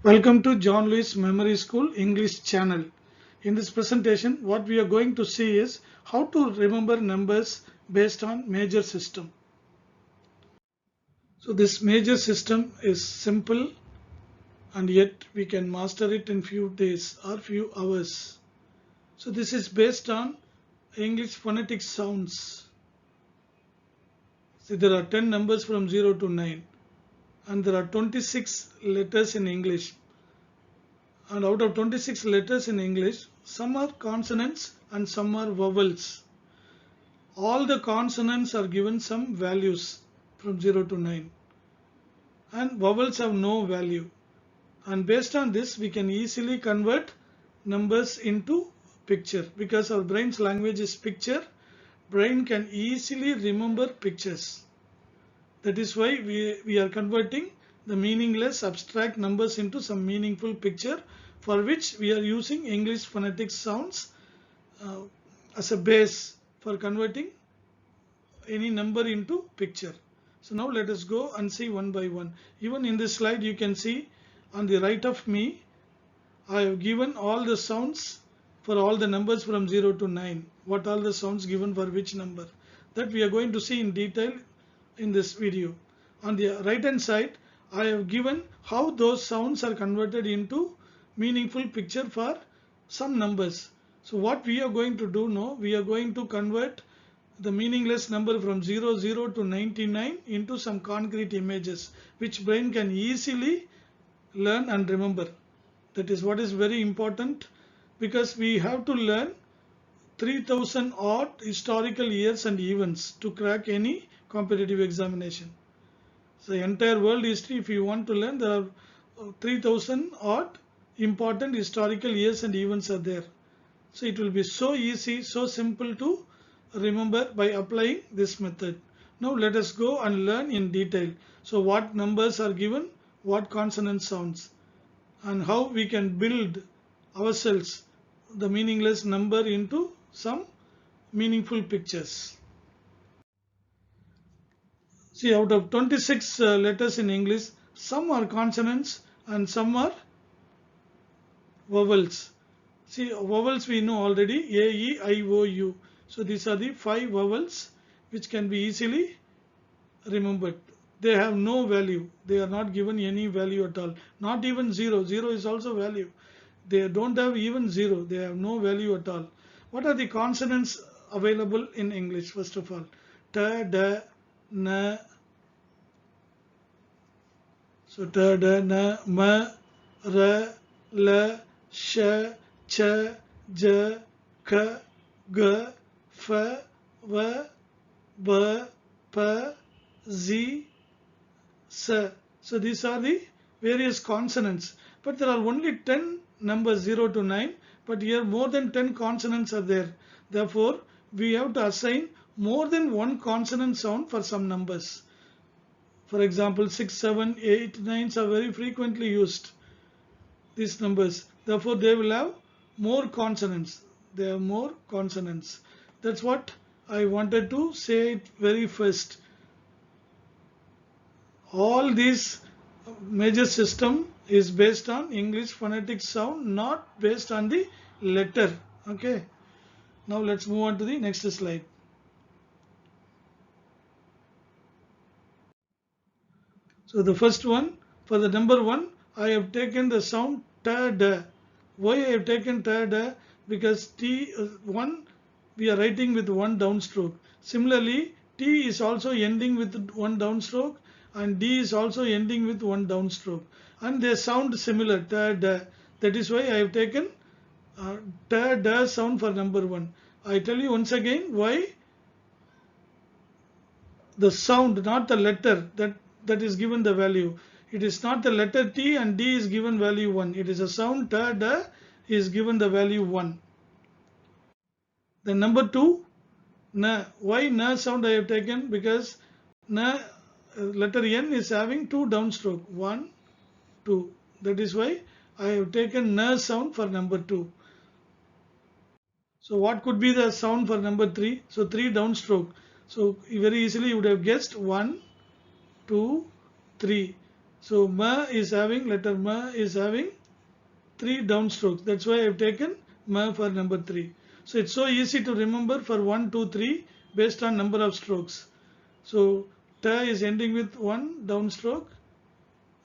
Welcome to John Lewis Memory School English channel. In this presentation, what we are going to see is how to remember numbers based on major system. So this major system is simple and yet we can master it in few days or few hours. So this is based on English phonetic sounds. See, there are 10 numbers from 0 to 9 and there are 26 letters in English. And out of 26 letters in English, some are consonants and some are vowels. All the consonants are given some values from 0 to 9 and vowels have no value. And based on this, we can easily convert numbers into picture. Because our brain's language is picture, brain can easily remember pictures. That is why we are converting the meaningless abstract numbers into some meaningful picture, for which we are using English phonetic sounds as a base for converting any number into picture. So now let us go and see one by one. Even in this slide you can see on the right of me I have given all the sounds for all the numbers from 0 to 9. What are the sounds given for which number? That we are going to see in detail in this video. On the right hand side I have given how those sounds are converted into meaningful picture for some numbers. So what we are going to do now, we are going to convert the meaningless number from 00 to 99 into some concrete images which brain can easily learn and remember. That is what is very important, because we have to learn 3000 odd historical years and events to crack any competitive examination. So the entire world history, if you want to learn, there are 3000 odd important historical years and events are there. So it will be so easy, so simple to remember by applying this method. Now let us go and learn in detail. So what numbers are given, what consonant sounds, and how we can build ourselves the meaningless number into some meaningful pictures. See, out of 26 letters in English, some are consonants and some are vowels. See, vowels we know already, A, E, I, O, U. So these are the 5 vowels which can be easily remembered. They have no value. They are not given any value at all. Not even 0. 0 is also value. They don't have even 0. They have no value at all. What are the consonants available in English? First of all, ta, da, na. So ta, da, na, ma, ra, la, sh, ch, j, k, g, f, v, b, p, z, s. So these are the various consonants. But there are only 10 numbers 0 to 9. But here more than 10 consonants are there. Therefore, we have to assign more than one consonant sound for some numbers. For example, 6, 7, 8, 9 are very frequently used, these numbers. Therefore, they will have more consonants. They have more consonants. That's what I wanted to say it very first. All these major system is based on English phonetic sound, not based on the letter. Okay. Now let's move on to the next slide. So the first one, for the number 1, I have taken the sound ta, da. Why I have taken ta, da? Because T1 we are writing with one downstroke. Similarly, T is also ending with one downstroke and D is also ending with one downstroke. And they sound similar, ta, da. That is why I have taken ta, da sound for number 1. I tell you once again why. The sound, not the letter, that is given the value. It is not the letter T and D is given value 1. It is a sound ta, da is given the value 1. The number 2, na. Why na sound I have taken? Because na, letter N is having 2 downstroke. 1, 2. That is why I have taken na sound for number 2. So what could be the sound for number 3? So 3 downstroke. So very easily you would have guessed 1, 2, 3. So ma is having, letter ma is having 3 downstrokes. That's why I've taken ma for number 3. So it's so easy to remember for 1, 2, 3 based on number of strokes. So ta is ending with 1 downstroke,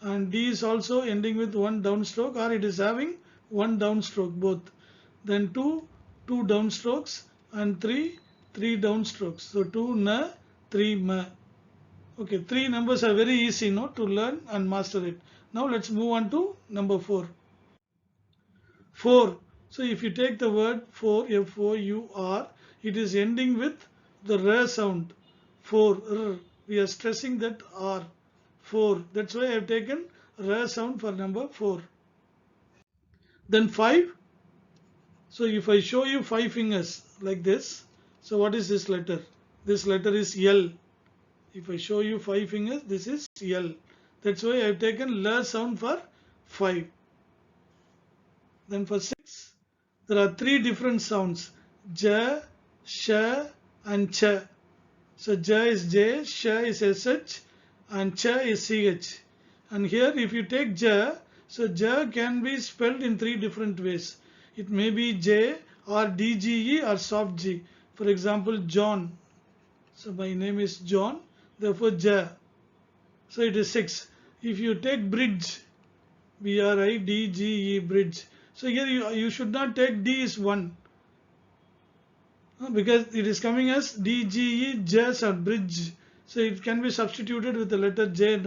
and D is also ending with 1 downstroke, or it is having 1 downstroke both. Then 2 downstrokes, and 3 downstrokes. So 2 na, 3 ma. Okay, 3 numbers are very easy to learn and master it. Now let's move on to number 4. 4. So if you take the word for, F-O-U-R, it is ending with the r sound. 4. R. We are stressing that R. 4. That's why I have taken r sound for number 4. Then 5. So if I show you 5 fingers like this, so what is this letter? This letter is L. If I show you 5 fingers, this is L. That's why I have taken L sound for 5. Then for 6, there are 3 different sounds: J, Sh and Ch. So J is J, Sh is SH, and Ch is CH. And here if you take J, so J can be spelled in 3 different ways. It may be J or DGE or soft G. For example, John. So my name is John, therefore J. So it is 6. If you take bridge, BRIDGE, bridge. So here you should not take D is 1, because it is coming as DGE, J sound, bridge. So it can be substituted with the letter J,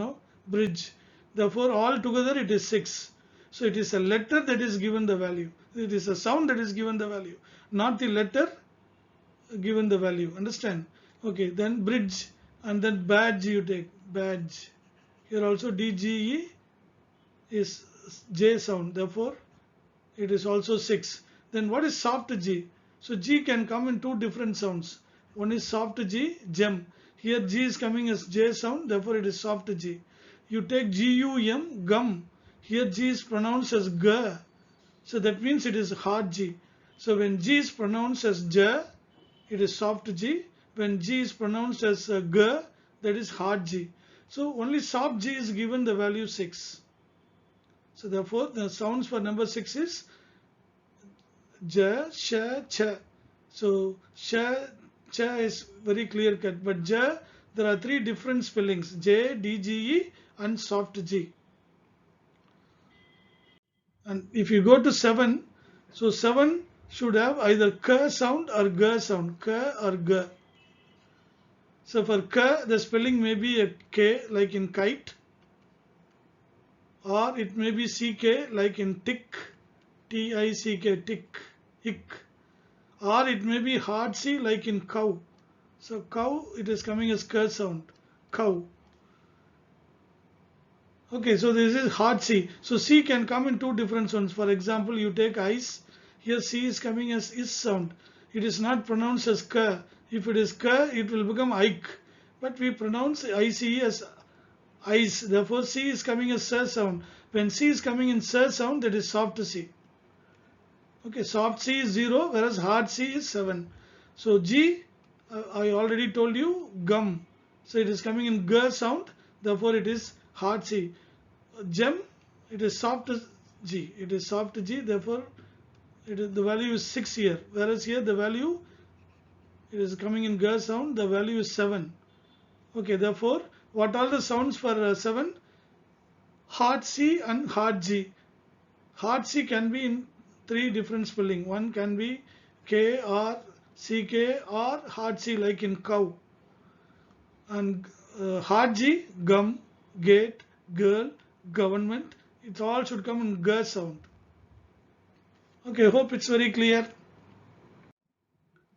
bridge. Therefore all together it is 6. So it is a letter that is given the value. It is a sound that is given the value, not the letter given the value. Understand? Okay, then bridge, and then badge you take, badge. Here also DGE is J sound, therefore it is also 6. Then what is soft G? So G can come in 2 different sounds. One is soft G, gem. Here G is coming as J sound, therefore it is soft G. You take GUM, gum. Here G is pronounced as G. So that means it is hard G. So when G is pronounced as J, it is soft G. When G is pronounced as G, that is hard G. So only soft G is given the value 6. So therefore the sounds for number 6 is J, Sh, Ch. So Sh, Ch is very clear cut, but J, there are 3 different spellings: J, DGE and soft G. And if you go to 7, so 7 should have either K sound or G sound, K or G. So for K, the spelling may be a K like in kite, or it may be CK like in tick, TICK, tick, ick, or it may be hard C like in cow. So cow, it is coming as K sound, cow. Okay, so this is hard C. So C can come in 2 different sounds. For example, you take ice. Here C is coming as is sound. It is not pronounced as K. If it is K, it will become Ike. But we pronounce ICE as ice. Therefore, C is coming as S sound. When C is coming in S sound, that is soft C. Okay, soft C is 0, whereas hard C is 7. So G, I already told you, gum. So it is coming in G sound. Therefore, it is hard C. Gem, it is soft G. It is soft G. Therefore, the value is 6 here. Whereas here the value, it is coming in G sound. The value is 7. Okay. Therefore, what are the sounds for 7? Hard C and hard G. Hard C can be in 3 different spelling. One can be K or CK, or hard C like in cow. And hard G, gum, gate, girl, government. It all should come in G sound. Okay, hope it's very clear.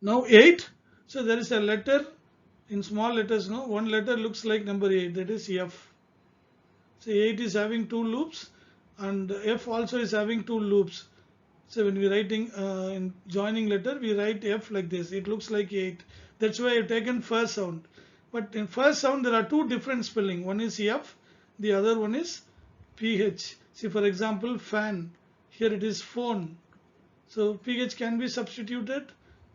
Now 8. So there is a letter in small letters. No, one letter looks like number 8. That is F. So 8 is having 2 loops, and F also is having 2 loops. So when we are writing in joining letter, we write F like this. It looks like 8. That's why I have taken first sound. But in first sound there are 2 different spelling. One is F, the other one is PH. See, for example, fan. Here it is phone. So PH can be substituted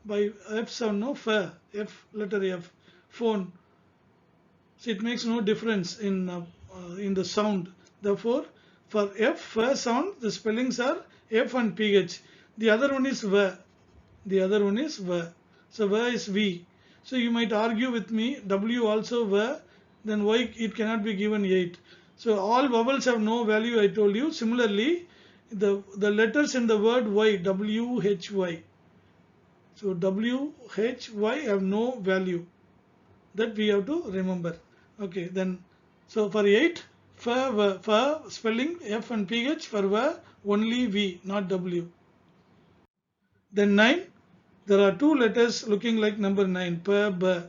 by F sound, no, fa, F, letter F, phone. So it makes no difference in the sound. Therefore, for F, first sound, the spellings are F and PH. The other one is V. The other one is V. So V is V. So you might argue with me, W also V, then why it cannot be given 8? So all vowels have no value, I told you. Similarly, the letters in the word Y, W, H, Y. So W, H, Y have no value. That we have to remember. Okay, then, so for 8, for spelling F and PH, for V, only V, not W. Then 9, there are two letters looking like number 9, P, B,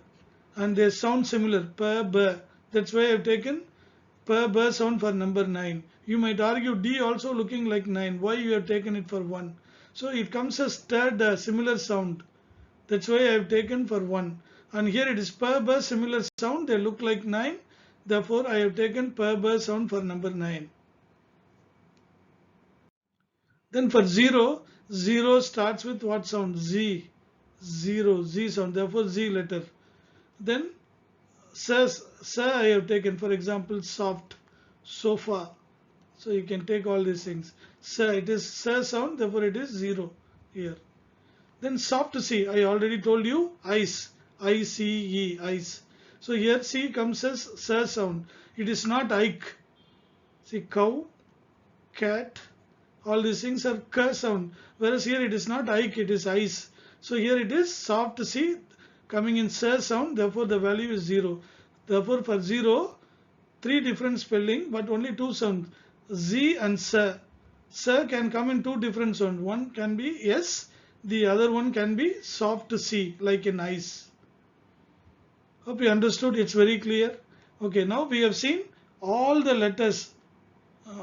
and they sound similar, P, B. That's why I have taken P, B sound for number 9. You might argue D also looking like 9. Why you have taken it for 1? So it comes as third similar sound. That's why I have taken for 1. And here it is P, B similar sound. They look like 9. Therefore, I have taken P, B sound for number 9. Then for 0, 0 starts with what sound? Z. 0, Z sound. Therefore, Z letter. Then sa I have taken, for example, soft, sofa. So you can take all these things. Sa, it is sa sound, therefore it is 0 here. Then soft C, I already told you, ice, I-C-E, ice. So here C comes as sa sound. It is not Ike. See, cow, cat, all these things are k sound. Whereas here it is not Ike, it is ice. So here it is soft C coming in sa sound, therefore the value is 0. Therefore for 0, 3 different spelling but only 2 sounds, Z and sa. Sa can come in 2 different sounds. One can be S, the other one can be soft C, like in ice. Hope you understood, it's very clear. Okay, now we have seen all the letters,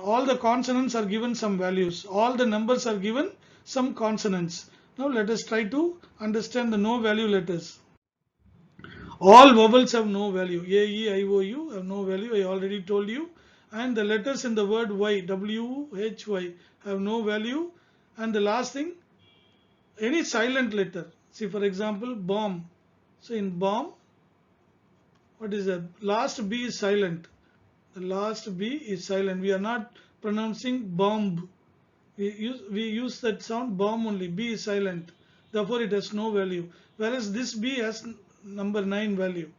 all the consonants are given some values, all the numbers are given some consonants. Now let us try to understand the no value letters. All vowels have no value. A, E, I, O, U have no value. I already told you. And the letters in the word Y, W, H, Y have no value. And the last thing, any silent letter. See, for example, bomb. So in bomb, what is that? Last B is silent. The last B is silent. We are not pronouncing bomb. We use that sound bomb only. B is silent. Therefore, it has no value. Whereas this B has number 9 value.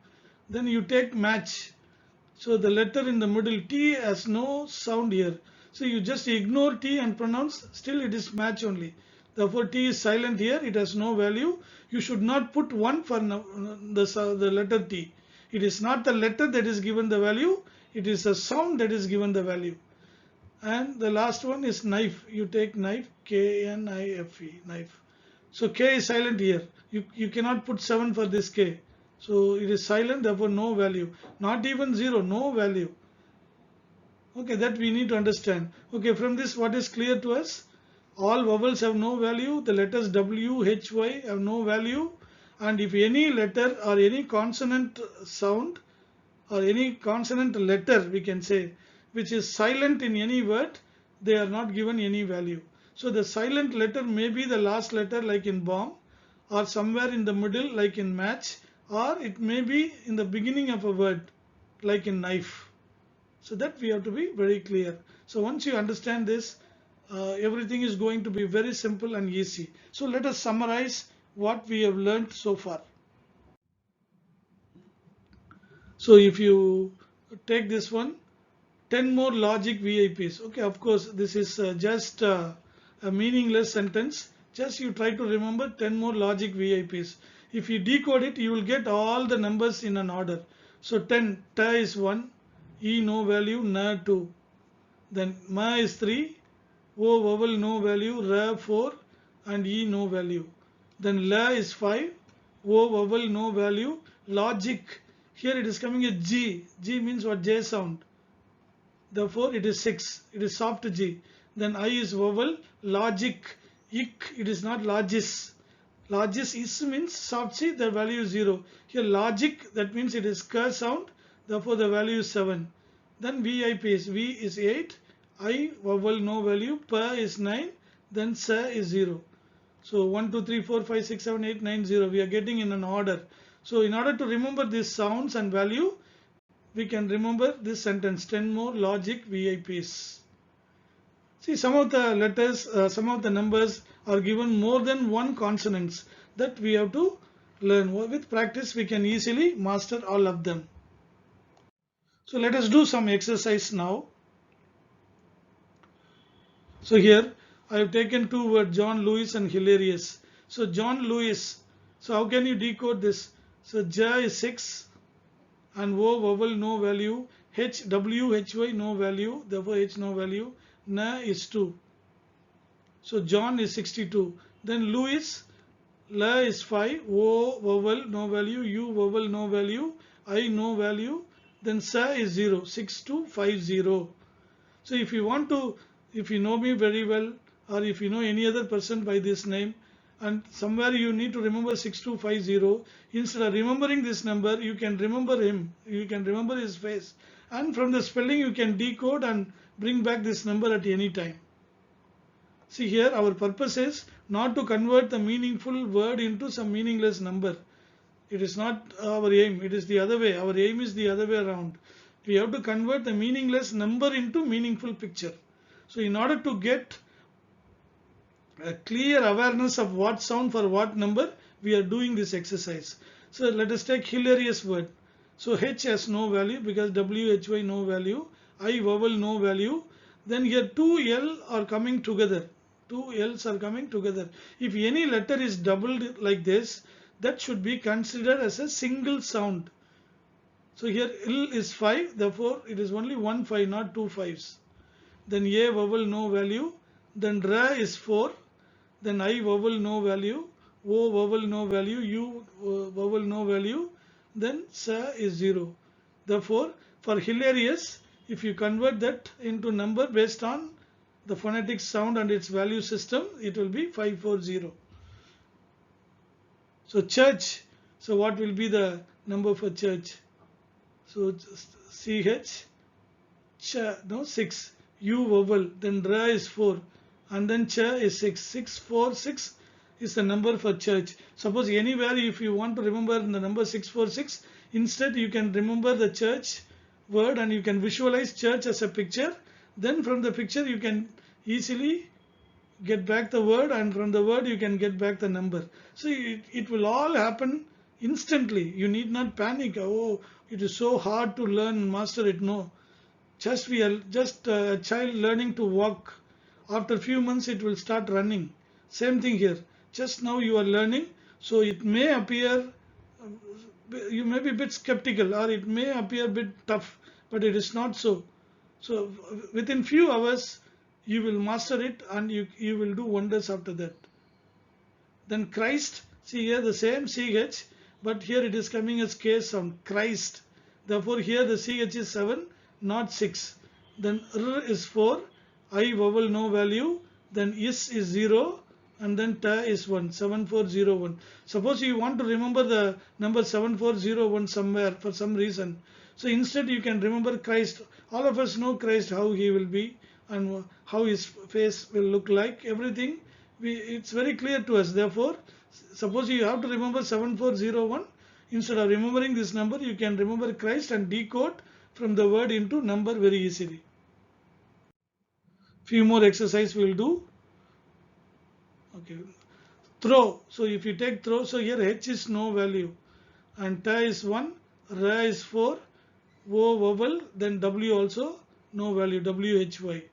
Then you take match. So the letter in the middle, T, has no sound here. So you just ignore T and pronounce, still it is match only. Therefore T is silent here, it has no value. You should not put 1 for the letter T. It is not the letter that is given the value, it is a sound that is given the value. And the last one is knife. You take knife, K-N-I-F-E, knife. So K is silent here. You cannot put 7 for this K. So it is silent, therefore no value. Not even 0, no value. Okay, that we need to understand. Okay, from this what is clear to us? All vowels have no value. The letters W, H, Y have no value. And if any letter or any consonant sound or any consonant letter, we can say, which is silent in any word, they are not given any value. So the silent letter may be the last letter like in bomb, or somewhere in the middle like in match, or it may be in the beginning of a word like in knife. So that we have to be very clear. So once you understand this, everything is going to be very simple and easy. So let us summarize what we have learned so far. So if you take this one, 10 more logic VIPs. Okay, of course this is just a meaningless sentence. Just you try to remember 10 more logic VIPs. If you decode it, you will get all the numbers in an order. So 10, ta is 1, E no value, na 2. Then ma is 3, o vowel no value, ra 4 and E no value. Then la is 5, o vowel no value, logic. Here it is coming as G. G means what? J sound. Therefore it is 6. It is soft G. Then I is vowel, logic. Ik, it is not logis. Logis is means soft C, the value is 0. Here logic, that means it is k sound. Therefore the value is 7. Then VIP is V is 8. I vowel no value. P is 9. Then sa is 0. So 1, 2, 3, 4, 5, 6, 7, 8, 9, 0. We are getting in an order. So in order to remember these sounds and value, we can remember this sentence: 10 more logic VIPs. See, some of the letters, some of the numbers are given more than one consonants that we have to learn. With practice, we can easily master all of them. So let us do some exercise now. So here I have taken two words, John Lewis and hilarious. So John Lewis. So how can you decode this? So J is 6 and O vowel no value, H W H Y no value, therefore H no value, Na is 2. So John is 62. Then Lewis, La is 5, O vowel no value, U vowel no value, I no value, then Sa is 0, 6250. So if you want to, if you know me very well, or if you know any other person by this name, and somewhere you need to remember 6250, instead of remembering this number, you can remember him, you can remember his face, and from the spelling you can decode and bring back this number at any time. See here, our purpose is not to convert the meaningful word into some meaningless number. It is not our aim, it is the other way. Our aim is the other way around. We have to convert the meaningless number into meaningful picture. So in order to get a clear awareness of what sound for what number, we are doing this exercise. So let us take hilarious word. So H has no value because WHY no value, I vowel no value. Then here two L are coming together. Two L's are coming together. If any letter is doubled like this, that should be considered as a single sound. So here L is 5, therefore it is only 1 5, not 2 5s. Then A vowel no value, then Ra is 4, then I vowel no value, O vowel no value, U vowel no value, then Sa is 0. Therefore, for hilarious, if you convert that into number based on the phonetic sound and its value system, it will be 540. So church, so what will be the number for church? So CH, 6, U vowel, then Ra is 4, and then Cha is 6. 646 is the number for church. Suppose anywhere if you want to remember the number 646, instead you can remember the church word and you can visualize church as a picture. Then from the picture you can easily get back the word, and from the word you can get back the number. So it will all happen instantly. You need not panic. Oh, it is so hard to learn and master it. No. Just a child learning to walk. After a few months it will start running. Same thing here. Just now you are learning, so it may appear, you may be a bit skeptical or it may appear a bit tough, but it is not so. So within few hours you will master it and you will do wonders after that. Then Christ, see here the same CH, but here it is coming as K sound, Christ. Therefore here the CH is 7, not 6. Then R is 4, I vowel no value, then Is 0, and then Ta is 1, 7401. Suppose you want to remember the number 7401 somewhere for some reason. So instead you can remember Christ. All of us know Christ, how he will be and how his face will look like. Everything, it's very clear to us. Therefore, suppose you have to remember 7401. Instead of remembering this number, you can remember Christ and decode from the word into number very easily. Few more exercise we will do. Okay. Throw. So if you take throw, so here H is no value and Ta is 1, Ra is 4, O vowel, then W also no value, WHY.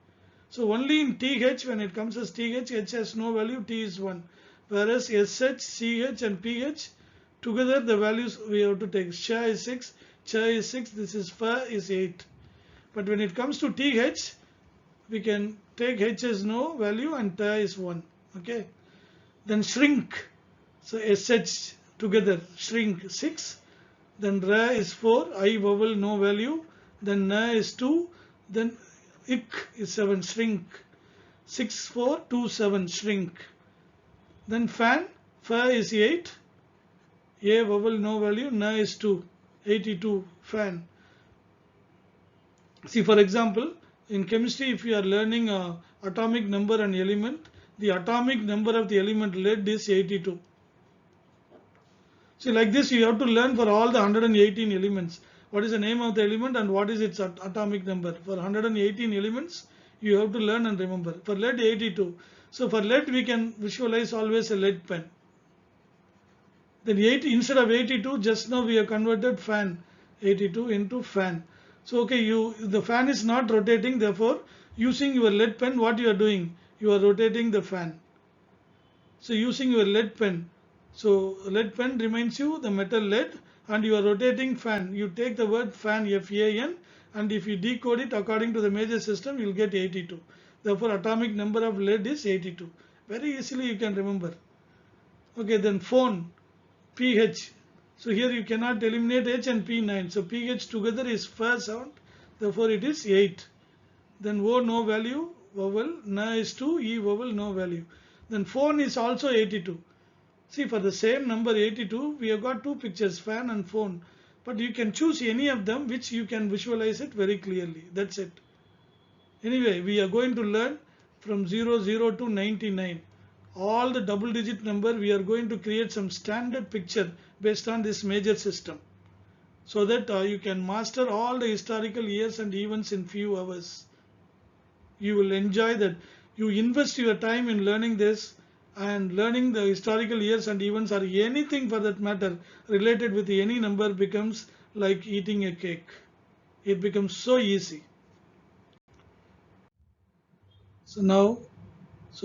So only in TH, when it comes as TH, H has no value, T is 1. Whereas SH, CH and PH, together the values we have to take. Sha is 6, Cha is 6, this is Fa is 8. But when it comes to TH, we can take H as no value and Ta is 1. Okay. Then shrink. So SH together, shrink 6. Then Ra is 4, I vowel no value. Then Na is 2. Then Ik is 7, shrink. 6, 4, 2, 7, shrink. Then fan, Fa is 8. A vowel no value, Na is 2, 82, fan. See, for example, in chemistry, if you are learning atomic number and element, the atomic number of the element lead is 82. See, like this you have to learn for all the 118 elements. what is the name of the element and what is its atomic number. For 118 elements, you have to learn and remember. For lead, 82. So for lead, we can visualize always a lead pen. Then 80, instead of 82, just now we have converted fan, 82 into fan. So okay, the fan is not rotating, therefore using your lead pen, what you are doing? You are rotating the fan. So using your lead pen, so lead pen reminds you the metal lead, and you are rotating fan. You take the word fan, F-A-N, and if you decode it according to the major system, you will get 82. Therefore atomic number of lead is 82. Very easily you can remember. Okay, then phone, PH. So here you cannot eliminate H and P9. So PH together is first sound. Therefore it is 8. Then O no value, vowel, Na is 2, E vowel no value. Then phone is also 82. See, for the same number 82, we have got two pictures, fan and phone. But you can choose any of them which you can visualize it very clearly. That's it. Anyway, we are going to learn from 00 to 99. All the double digit number, we are going to create some standard picture based on this major system, so that you can master all the historical years and events in few hours. You will enjoy that. You invest your time in learning this, and learning the historical years and events, or anything for that matter related with any number, becomes like eating a cake. It becomes so easy. So now,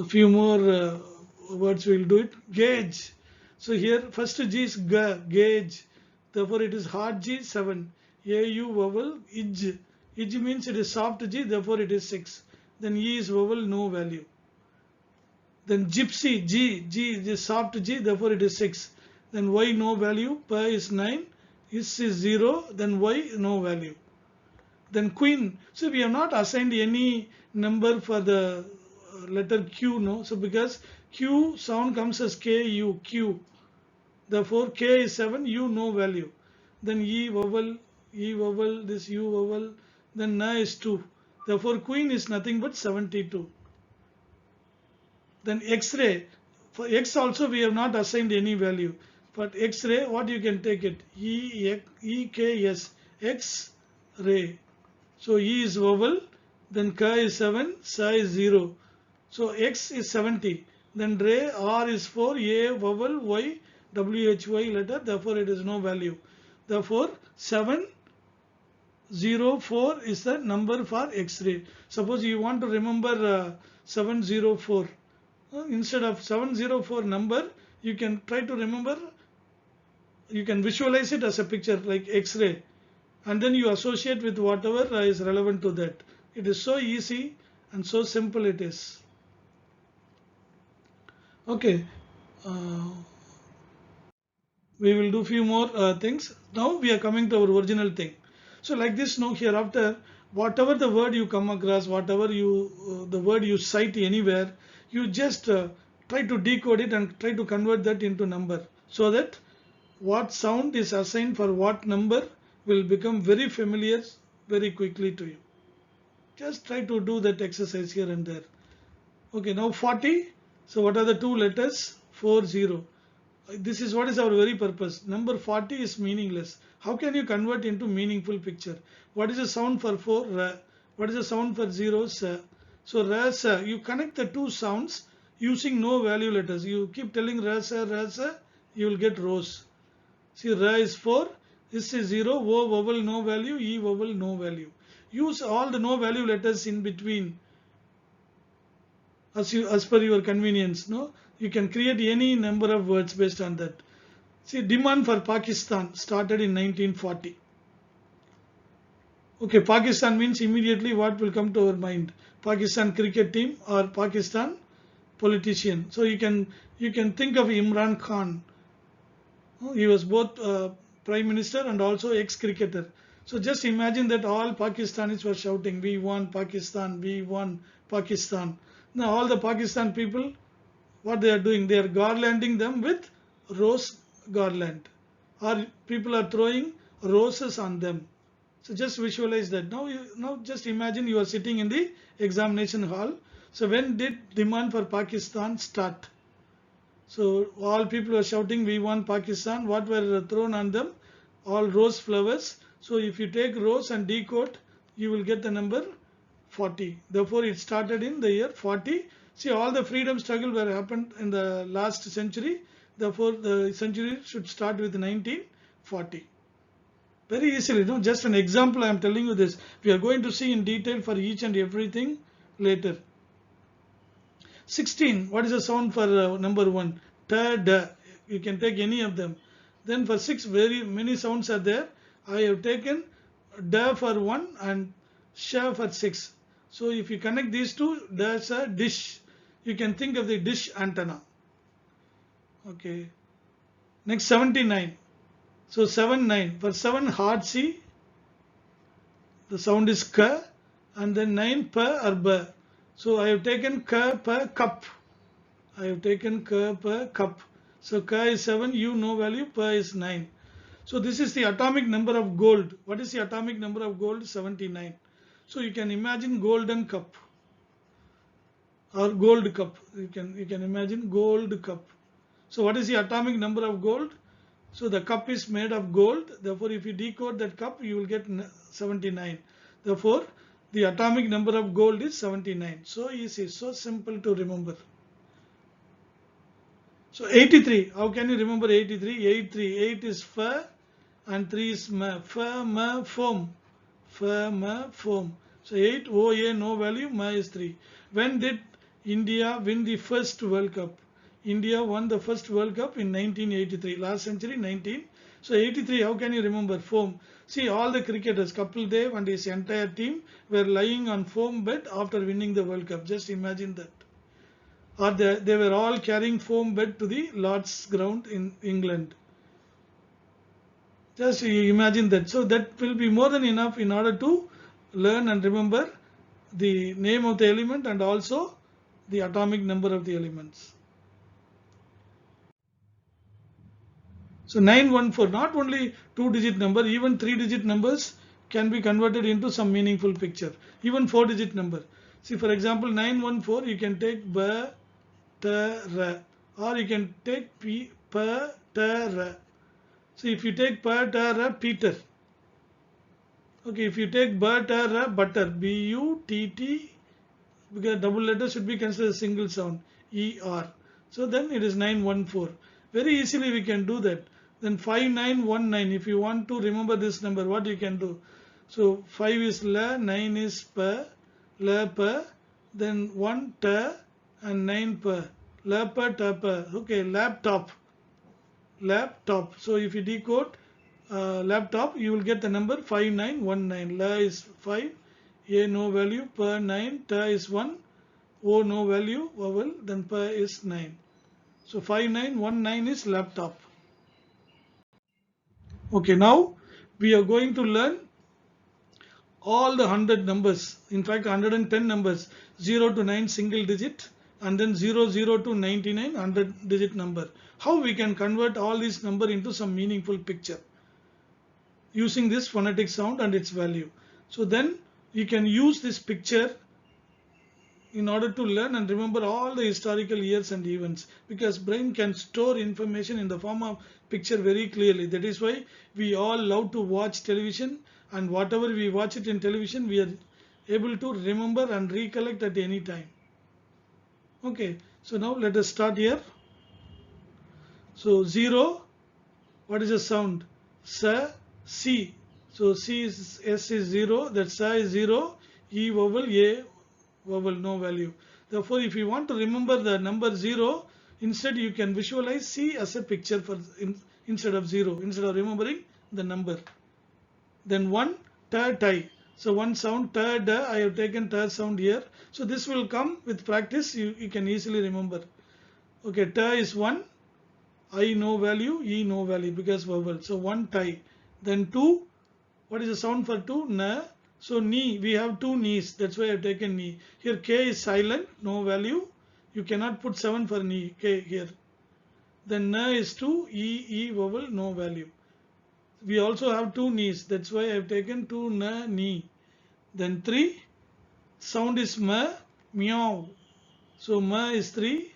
few more words we will do it. Gauge. So here first G is gauge. Therefore it is hard G, 7. A-U vowel, ij. Ij means it is soft G, therefore it is 6. Then E is vowel, no value. Then gypsy, G is soft G, therefore it is 6. Then Y no value, P is 9, is 0, then Y no value. Then queen. So we have not assigned any number for the letter Q, no. So because Q sound comes as K, U, Q. Therefore K is 7, U no value. Then E vowel, this U vowel, then Na is 2. Therefore queen is nothing but 72. Then X-ray. For X also we have not assigned any value. But X-ray, what you can take it? E-K-S, X-ray. So E is vowel, then K is 7, Sa is 0. So X is 70. Then ray, R is 4, A vowel, Y, W-H-Y letter, therefore it is no value. Therefore 704 is the number for X-ray. Suppose you want to remember 704. Instead of 704 number, you can try to remember, you can visualize it as a picture like X-ray, and then you associate with whatever is relevant to that. It is so easy and so simple it is. Okay, we will do few more things. Now we are coming to our original thing. So like this, now hereafter, whatever the word you come across, whatever the word you cite anywhere, you just try to decode it and try to convert that into number, so that what sound is assigned for what number will become very familiar very quickly to you. Just try to do that exercise here and there. Okay, now 40. So what are the two letters? 40. This is what is our very purpose. Number 40 is meaningless. How can you convert into meaningful picture? What is the sound for 4? Ra. What is the sound for 0? Sa. So ra, sa. You connect the two sounds using no value letters. You keep telling ra, sa, you will get rose. See, ra is 4, this is 0, o vowel no value, e vowel no value. Use all the no value letters in between as per your convenience. No, you can create any number of words based on that. See, demand for Pakistan started in 1940. Okay, Pakistan means immediately what will come to our mind? Pakistan cricket team or Pakistan politician. So you can think of Imran Khan. He was both Prime Minister and also ex-cricketer. So just imagine that all Pakistanis were shouting, "We won Pakistan, we won Pakistan." Now all the Pakistan people, what they are doing? They are garlanding them with rose garland. Or people are throwing roses on them. So just visualize that. Now just imagine you are sitting in the examination hall. So when did demand for Pakistan start? So all people were shouting, "We want Pakistan." What were thrown on them? All rose flowers. So if you take rows and decode, you will get the number 40. Therefore, it started in the year 40. See, all the freedom struggle were happened in the last century. Therefore, the century should start with 1940. Very easily, no? Just an example I am telling you this. We are going to see in detail for each and everything later. 16. What is the sound for number 1? Ta, da. You can take any of them. Then for 6, very many sounds are there. I have taken da for 1 and sha for 6. So if you connect these two, that's a dish. You can think of the dish antenna. Okay. Next 79. So 7, 9. For 7, hard C. The sound is ka. And then 9, pa or ba. So I have taken ka, pa, cup. I have taken ka, pa, cup. So ka is 7, u no value, pa is 9. So this is the atomic number of gold. What is the atomic number of gold? 79. So you can imagine golden cup or gold cup. You can imagine gold cup. So what is the atomic number of gold? So the cup is made of gold. Therefore, if you decode that cup, you will get 79. Therefore, the atomic number of gold is 79. So easy, so simple to remember. So 83. How can you remember 83? 83. 8 is fa and 3 is ma. Fa, ma, foam. Fa, ma, foam. So 8, O, A, no value, ma is 3. When did India win the first World Cup? India won the first World Cup in 1983. Last century, 19. So 83, how can you remember? Foam. See, all the cricketers, Kapil Dev and his entire team were lying on foam bed after winning the World Cup. Just imagine that. Or they were all carrying foam bed to the Lord's ground in England. Just imagine that. So that will be more than enough in order to learn and remember the name of the element and also the atomic number of the elements. So 914, not only 2-digit number, even 3-digit numbers can be converted into some meaningful picture. Even 4-digit number. See, for example, 914, you can take ba, ta, ra, or you can take p, pa, ta, ra. So if you take pa, ta, ra, Peter. Okay, if you take ba, ta, ra, butter, B-U-T-T, because double letter should be considered a single sound, E-R. So then it is 914. Very easily we can do that. Then 5919, if you want to remember this number, what you can do? So 5 is la, 9 is pa, la, pa, then 1 ta and 9 pa, la, pa, ta, pa. Okay, laptop. Laptop. So if you decode laptop, you will get the number 5919. La is 5, A no value, pa 9, ta is 1, O no value, vowel, then pa is 9. So 5919 is laptop. Okay, now we are going to learn all the 100 numbers, in fact 110 numbers, 0 to 9 single digit and then 00 to 99 100 digit number. How we can convert all these number into some meaningful picture using this phonetic sound and its value. So then you can use this picture in order to learn and remember all the historical years and events, because brain can store information in the form of picture very clearly. That is why we all love to watch television, and whatever we watch it in television we are able to remember and recollect at any time. Okay, so now let us start here. So 0, what is the sound? Sa, C. So C is, S is 0, that Sa is 0, E vowel, A vowel, no value. Therefore, if you want to remember the number 0, instead you can visualize C as a picture for instead of 0, instead of remembering the number. Then 1, ta, tai. So one sound, ta, da, I have taken ta sound here. So this will come with practice, you can easily remember. Okay, ta is 1, I no value, E no value because vowel. So 1 tai. Then 2, what is the sound for 2? Na. So knee, we have 2 knees, that's why I have taken knee. Here K is silent, no value. You cannot put 7 for knee, K here. Then na is 2, E vowel, no value. We also have 2 knees, that's why I have taken 2 na, knee. Then 3, sound is ma, meow. So ma is 3,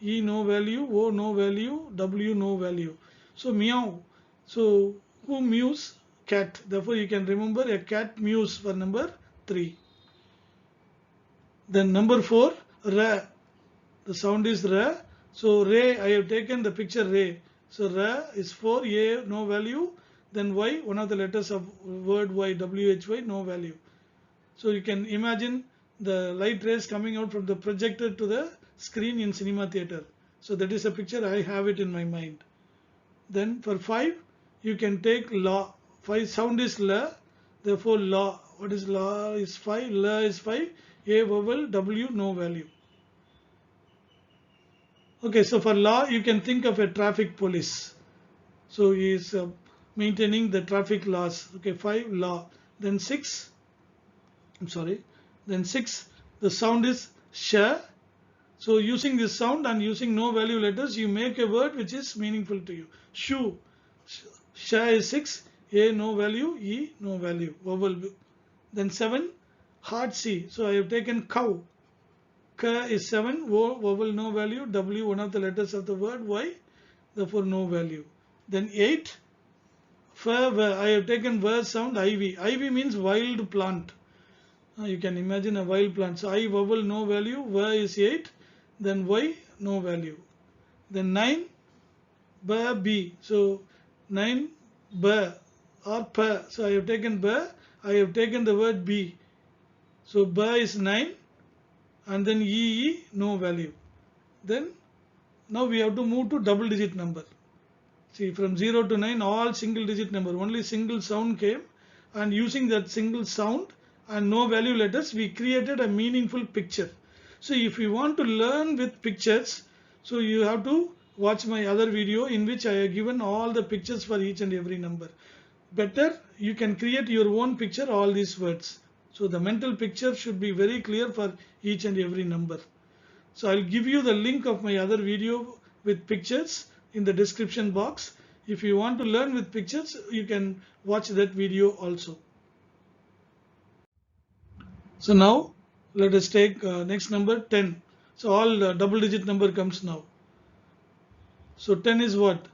E no value, O no value, W no value. So meow. So who mews? cat. Therefore, you can remember a cat mews for number 3. Then number 4, ra. The sound is ra. So ray, I have taken the picture ray. So ra is 4, a no value. Then y, one of the letters of word y, why, no value. So you can imagine the light rays coming out from the projector to the screen in cinema theater. So that is a picture, I have it in my mind. Then for 5, you can take la. 5 sound is la. Therefore la. What is la is 5, la is 5, a vowel, w no value. Okay, so for law, you can think of a traffic police. So he is maintaining the traffic laws. Okay, 5, law. Then 6, then 6, the sound is sha. So using this sound and using no value letters, you make a word which is meaningful to you. Shoe. Sha is 6, a no value, e no value, vowel. Then 7, hard C. So I have taken cow. K is 7, vowel no value, W one of the letters of the word, Y, therefore no value. Then 8, I have taken ver sound, ivy. Ivy means wild plant. You can imagine a wild plant. So I vowel no value, ver is 8, then Y no value. Then 9, ba, B. So 9, ba or pa. So I have taken ba, I have taken the word B. So ba is 9. And then EE, no value. Then now we have to move to double digit number. See, from 0 to 9, all single digit number, only single sound came, and using that single sound and no value letters, we created a meaningful picture. So if you want to learn with pictures, so you have to watch my other video in which I have given all the pictures for each and every number. Better, you can create your own picture, all these words. So the mental picture should be very clear for each and every number. So I'll give you the link of my other video with pictures in the description box. If you want to learn with pictures, you can watch that video also. So now let us take next number 10. So all double digit number comes now. So 10 is what?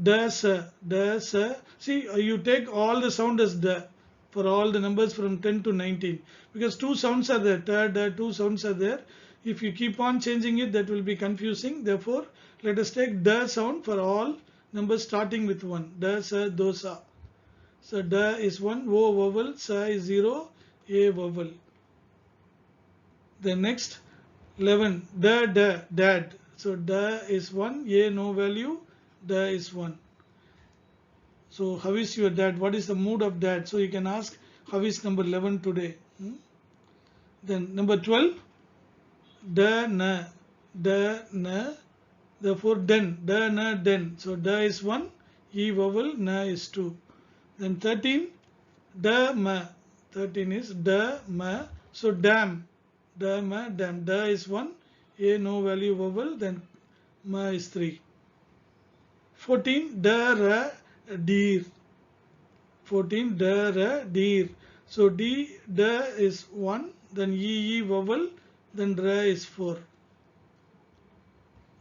Da, sa, da, sa. See, you take all the sound as da for all the numbers from 10 to 19, because two sounds are there, ta, da, two sounds are there. If you keep on changing it, that will be confusing. Therefore, let us take da sound for all numbers starting with 1. Da, sa, do, sa. So da is 1, o vowel, sa is 0, a vowel. Then next 11, da, da, dad. So da is 1, a no value, da is 1. So how is your dad? What is the mood of dad? So you can ask, how is number 11 today? Then number 12, da, na, da, na. Therefore den, da, na, den. So da is 1, e vowel, na is 2. Then 13, da, ma. 13 is da, ma. So dam, da, ma, dam. Da is 1, a no value vowel, then ma is 3. 14, da, ra, deer. 14, da, ra, deer. So d, da is 1, then e vowel, then ra is 4.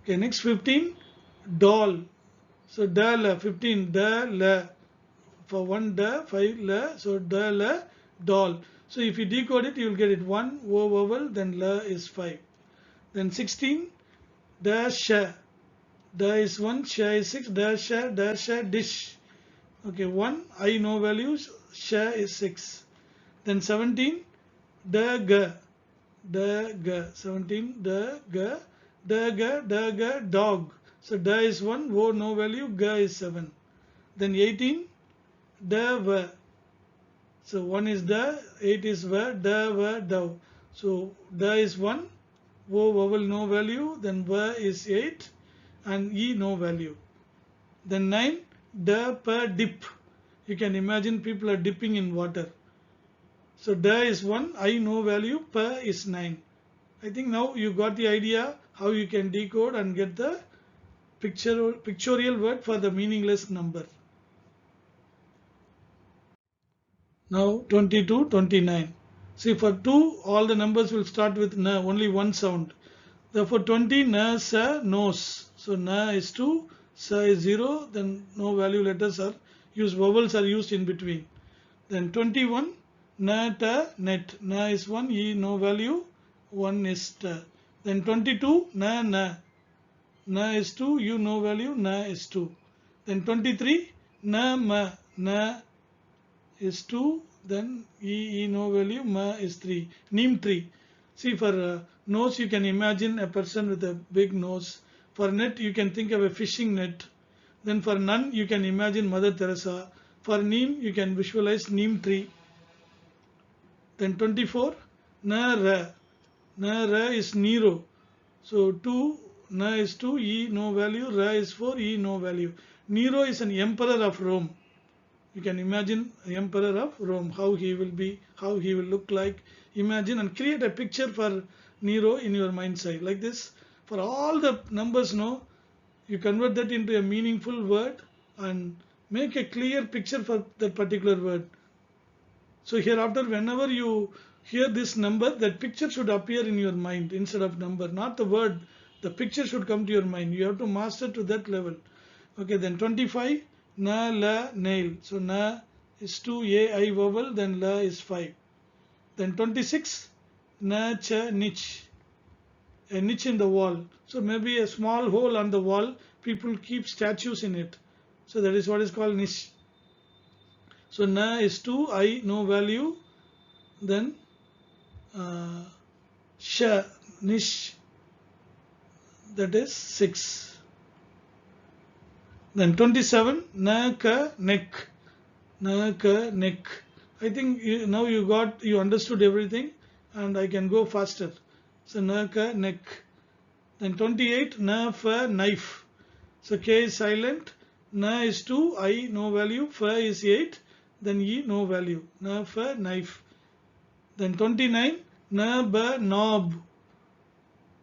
Okay, next 15, doll. So da, la, 15, da, la. For 1 da, 5 la, so da, la, doll. So if you decode it, you will get it 1, o vowel, then la is 5. Then 16, da, sha. Da is 1, sha is 6, da, sha, dish. Okay, 1, I no values, sha is 6. Then 17, da, ga. Da, ga. 17, da, ga. Da, ga, dog. So da is 1, o no value, ga is 7. Then 18, da, va. So 1 is da, 8 is va, da, va, dove. So da is 1, o vowel no value, then va is 8, and e no value. Then 9, da, pa, dip. You can imagine people are dipping in water. So da is 1, I no value, pa is 9. I think now you got the idea how you can decode and get the pictorial word for the meaningless number. Now 22, 29. See, for 2, all the numbers will start with na, only one sound. Therefore 20, na, sa, nose. So na is 2, sa is 0, then no value letters are use vowels are used in between. Then 21, na, ta, net. Na is 1, e no value, 1 is ta. Then 22, na, na. Na is 2, u no value, na is 2. Then 23, na, ma. Na is 2, then e no value, ma is 3. Neem tree. See, for nose you can imagine a person with a big nose. For net you can think of a fishing net. Then for nun you can imagine Mother Teresa. For neem you can visualize neem tree. Then 24, na, ra. Na, ra is Nero. So 2, na is 2, e no value, ra is 4, e no value. Nero is an emperor of Rome. You can imagine the emperor of Rome, how he will be, how he will look like. Imagine and create a picture for Nero in your mind's eye. Like this, for all the numbers, you convert that into a meaningful word and make a clear picture for that particular word. So hereafter, whenever you hear this number, that picture should appear in your mind instead of number, not the word. The picture should come to your mind. You have to master to that level. Okay, then 25, na, la, nail. So na is 2, a, I vowel, then la is 5. Then 26, na, cha, niche. A niche in the wall. So maybe a small hole on the wall, people keep statues in it. So that is what is called niche. So na is 2, I no value, then sha, niche, that is 6. Then 27, na, ka, neck. Na, ka, neck. I think now you understood everything and I can go faster. So na, ka, neck. Then 28, na, fa, knife. So k is silent. Na is 2, I no value, fa is 8, then e no value. Na, fa, knife. Then 29, na, ba, knob.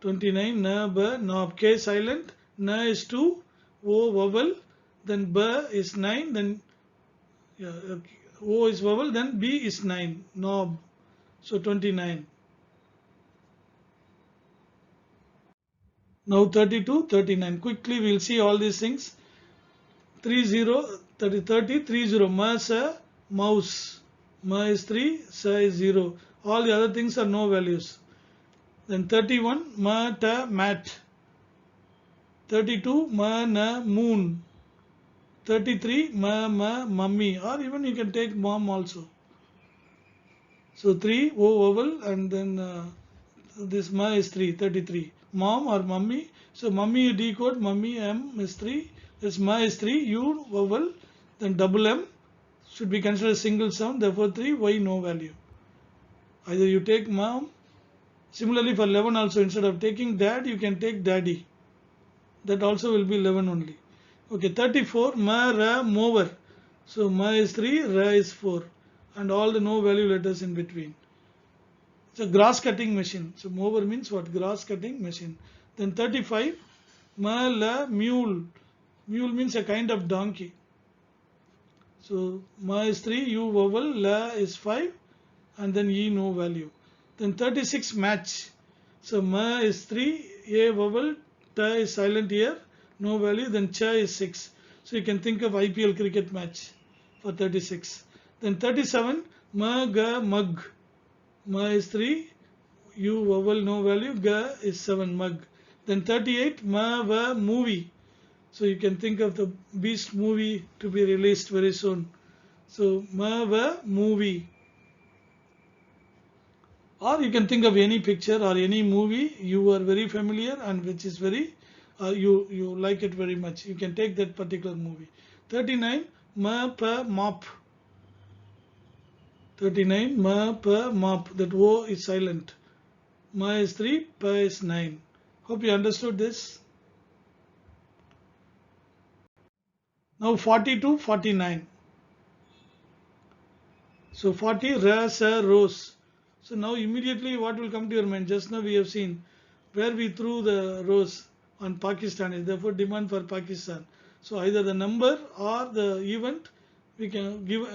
29, na, ba, knob. K silent. Na is 2, o vowel, then ba is 9, then o is vowel, then b is 9, knob. So 29. Now 32, 39. Quickly we'll see all these things. 30, 30, ma, sa, mouse. Ma is 3, sa is 0. All the other things are no values. Then 31, ma, ta, mat. 32, ma, na, moon. 33, ma, mummy. Or even you can take mom also. So 3, o vowel, and then this ma is 3, 33. Mom or mummy. So mummy you decode, mummy m is 3. This ma is 3, u vowel, then double m should be considered a single sound, therefore 3, y no value. Either you take mom. Similarly for 11 also, instead of taking dad, you can take daddy. That also will be 11 only. Okay, 34, ma, ra, mower. So ma is 3, ra is 4. And all the no value letters in between. It's a grass cutting machine. So mower means what? Grass cutting machine. Then 35, ma, la, mule. Mule means a kind of donkey. So ma is 3, u vowel, la is 5, and then e no value. Then 36, match. So ma is 3, a vowel, ta is silent here, no value, then cha is 6. So you can think of IPL cricket match for 36. Then 37, ma, ga, mug. Ma is 3, u vowel, no value, ga is 7, mug. Then 38, ma, va, movie. So you can think of the Beast movie to be released very soon. So ma, va, movie. Or you can think of any picture or any movie you are very familiar and which is very, you like it very much. You can take that particular movie. 39, ma, pa, mop. 39, ma, pa, mop. That o is silent. Ma is 3, pa is 9. Hope you understood this. Now 40 to 49. So 40, ra, sa, rose. So now immediately what will come to your mind? Just now we have seen where we threw the rose on Pakistan. Therefore demand for Pakistan. So either the number or the event we can give,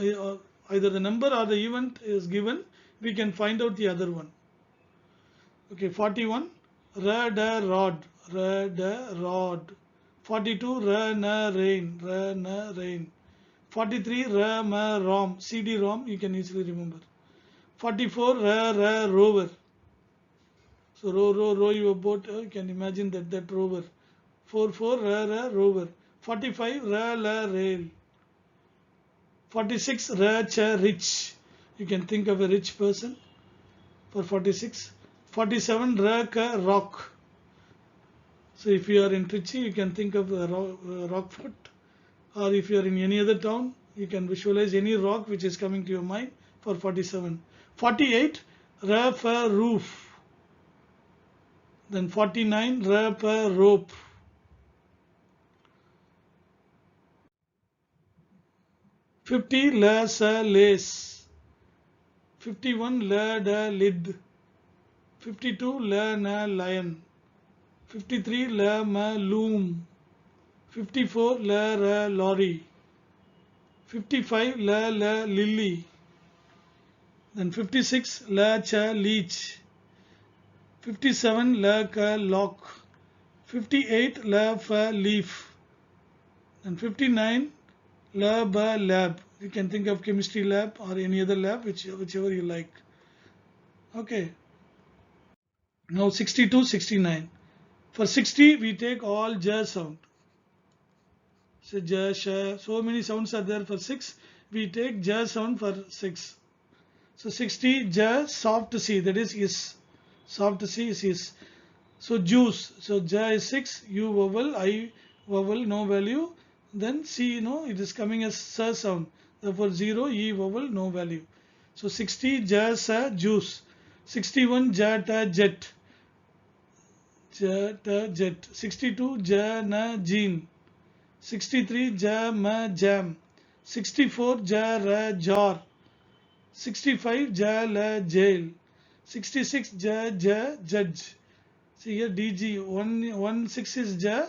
either the number or the event is given, we can find out the other one. Okay, 41, ra, da, rod. Ra, da, rod. 42, ra, na, rain. Ra, na, rain. 43 ra ma rom, CD-ROM, you can easily remember. 44 ra ra rover. So row your boat, you can imagine that rover. 44 ra ra rover. 45 ra la rail. 46 ra cha rich. You can think of a rich person for 46. 47 ra ka rock. So if you are in Trichy, you can think of Rockfort, or if you are in any other town, you can visualize any rock which is coming to your mind for 47. 48 ra fa roof. Then 49 ra pa rope. 50 la sa lace. 51 la da lid. 52 la na lion. 53 la ma loom. 54 la ra lorry. 55 la lily. Then 56 la cha leech. 57 la ka lock. 58 la fa leaf. And 59 la ba lab. You can think of chemistry lab or any other lab, whichever you like. Okay. Now 62, 69. For 60 we take all ja sound. So ja, sha. So many sounds are there for 6. We take ja sound for 6. So 60 ja soft C, that is. Soft C is is. So juice. So ja is 6. U vowel, I vowel, no value. Then C, it is coming as sa sound. Therefore 0, E vowel, no value. So 60 ja sa juice. 61 ja ta jet. Ja ta jet. 62 ja na jean. 63 ja ma jam. 64 ja ra jar. 65 ja la jail. 66 ja judge. See here DG. One 6 is ja,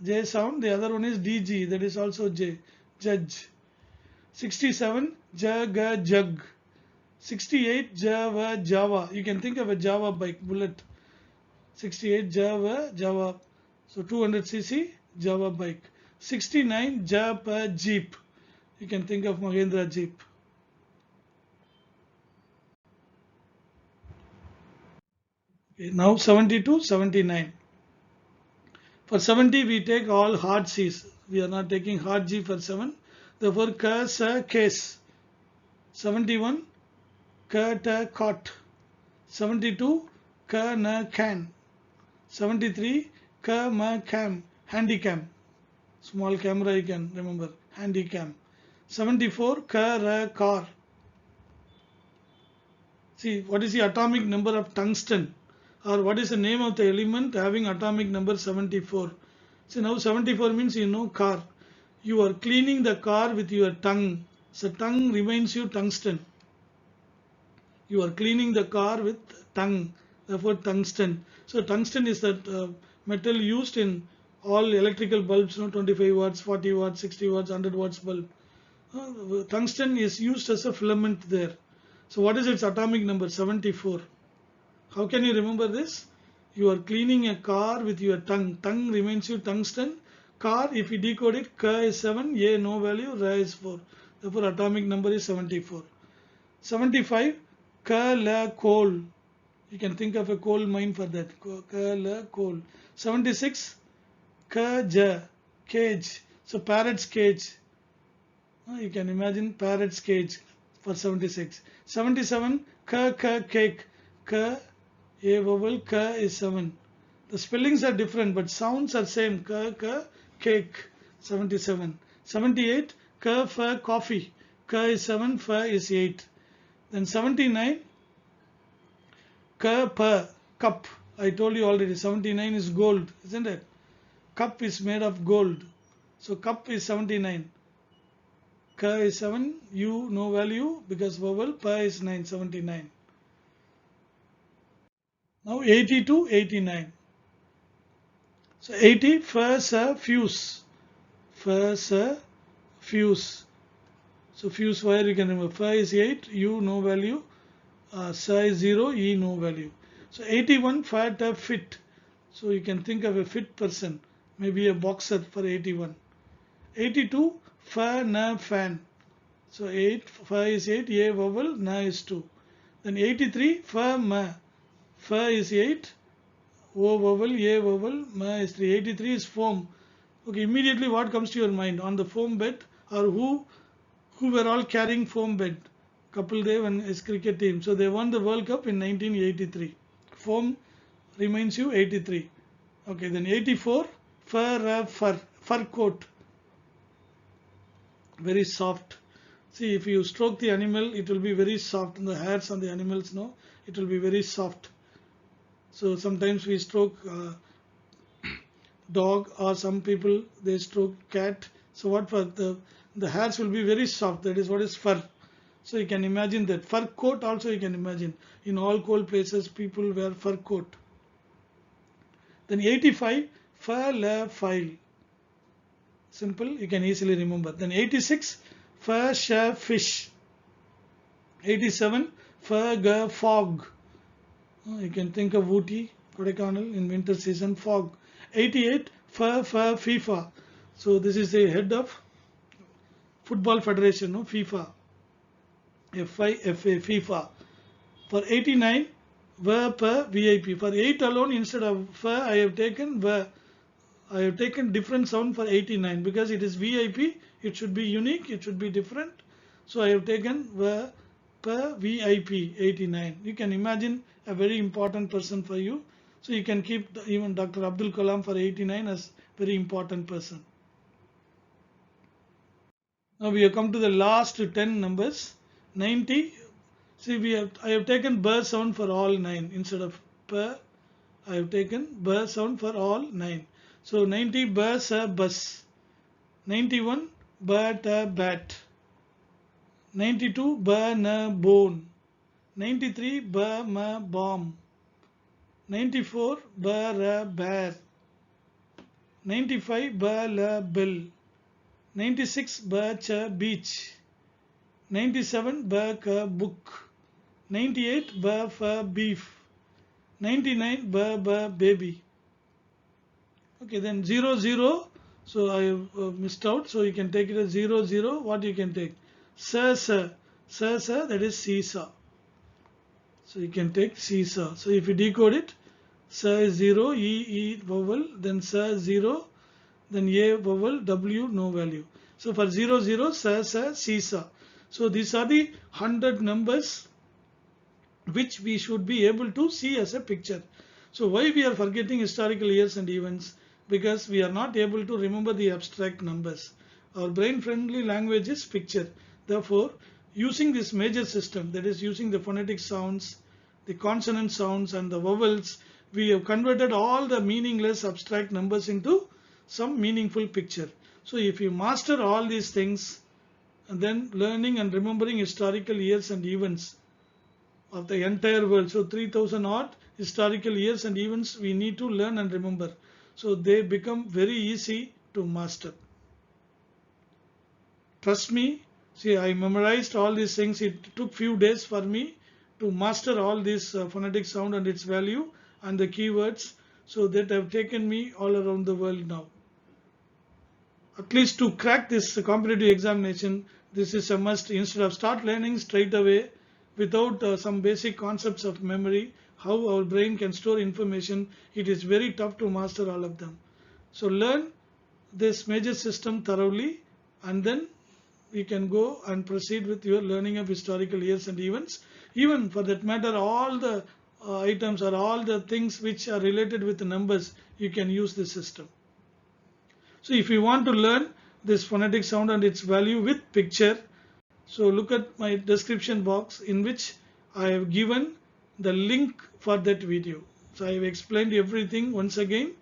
J sound. The other one is DG. That is also J. Judge. 67 ja ga jug. 68 Java Java. You can think of a Java bike, bullet. 68 Java. So 200cc Java bike. 69 Japa Jeep. You can think of Mahindra Jeep. Okay, now 72, 79. For 70 we take all hard C's. We are not taking hard G for 7. Therefore ka sa case. 71 ka ta cot. 72 ka na can. 73 ka ma cam. Handycam. Small camera you can remember. Handycam. 74 ka ra car. See, what is the atomic number of tungsten? Or what is the name of the element having atomic number 74? So now 74 means car. You are cleaning the car with your tongue. So tongue reminds you tungsten. You are cleaning the car with tongue. Therefore tungsten. So tungsten is that metal used in all electrical bulbs, 25 watts, 40 watts, 60 watts, 100 watts bulb. Tungsten is used as a filament there. So what is its atomic number? 74. How can you remember this? You are cleaning a car with your tongue. Tongue reminds you tungsten. Car, if you decode it, ka is 7, A no value, ra is 4. Therefore atomic number is 74. 75, ka la coal. You can think of a coal mine for that. Ka la coal. 76, ka ja, cage. So parrot's cage. You can imagine parrot's cage for 76. 77, ka cake. Ka, a vowel, ka is 7. The spellings are different but sounds are same. Ka cake. 77. 78, ka fa coffee. Ka is 7, fa is 8. Then 79, ka pa cup. I told you already 79 is gold, isn't it? Cup is made of gold. So cup is 79. Ka is 7, U no value because vowel, pa is 9, 79. Now 80 to 89. So 80, fa sa fuse. Fa sa fuse. So fuse wire you can remember. Fa is 8, U no value. Sa is 0, E no value. So 81, fa ta fit. So you can think of a fit person. Maybe a boxer for 81. 82, fa, na, fan. So 8, fa is 8, a vowel, na is 2. Then 83, fa, ma. Fa is 8, o vowel, a vowel, ma is 3. 83 is foam. Okay, immediately what comes to your mind? On the foam bed, or who were all carrying foam bed? Kapil Dev and his cricket team. So they won the World Cup in 1983. Foam reminds you 83. Okay, then 84, fur, fur coat. Very soft. See, if you stroke the animal, it will be very soft. And the hairs on the animals, no, it will be very soft. So sometimes we stroke dog, or some people they stroke cat. So what for? The hairs will be very soft. That is what is fur. So you can imagine that. Fur coat also you can imagine. In all cold places people wear fur coat. Then 85, file. Simple, you can easily remember. Then 86, fish. 87, fog. You can think of Ooty, Kodaikanal in winter season, fog. 88, FIFA. So this is the head of Football Federation, no? FIFA. FIFA, FIFA. For 89, VIP. For 8 alone, instead of I have taken I have taken different sound for 89 because it is VIP. It should be unique. It should be different. So I have taken VIP 89. You can imagine a very important person for you. So you can keep even Dr. Abdul Kalam for 89 as very important person. Now we have come to the last 10 numbers. 90. See, I have taken b sound for all 9 instead of p. I have taken b sound for all 9. So 90, bus. 91, bat. 92, bone. 93, bomb. 94, bear. 95, bill. 96, beach. 97, book. 98, beef. 99, baby. Okay, then 00. So I have missed out. So you can take it as 00. What you can take? Sir, that is seesaw. So you can take seesaw. So if you decode it, sir is 0, E vowel, then sir 0, then A vowel, W no value. So for 00, sir, seesaw. So these are the 100 numbers which we should be able to see as a picture. So why we are forgetting historical years and events? Because we are not able to remember the abstract numbers. Our brain friendly language is picture. Therefore, using this major system, that is using the phonetic sounds, the consonant sounds and the vowels, we have converted all the meaningless abstract numbers into some meaningful picture. So if you master all these things, and then learning and remembering historical years and events of the entire world. So 3000 odd historical years and events we need to learn and remember. So they become very easy to master. Trust me, see, I memorized all these things. It took few days for me to master all this phonetic sound and its value and the keywords. So that have taken me all around the world now. At least to crack this competitive examination, this is a must. Instead of start learning straight away without some basic concepts of memory, how our brain can store information, it is very tough to master all of them. So learn this major system thoroughly, and then you can go and proceed with your learning of historical years and events. Even for that matter, all the items or all the things which are related with the numbers, you can use this system. So if you want to learn this phonetic sound and its value with picture, so look at my description box in which I have given the link for that video. So I have explained everything once again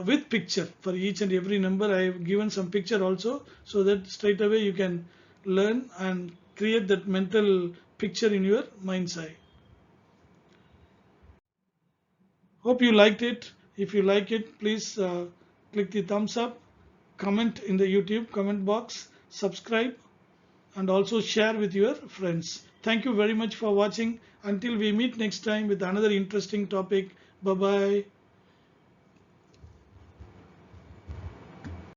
with picture. For each and every number I have given some picture also, so that straight away you can learn and create that mental picture in your mind's eye. Hope you liked it. If you like it, please click the thumbs up, comment in the YouTube comment box, subscribe, and also share with your friends. Thank you very much for watching. Until we meet next time with another interesting topic. Bye bye.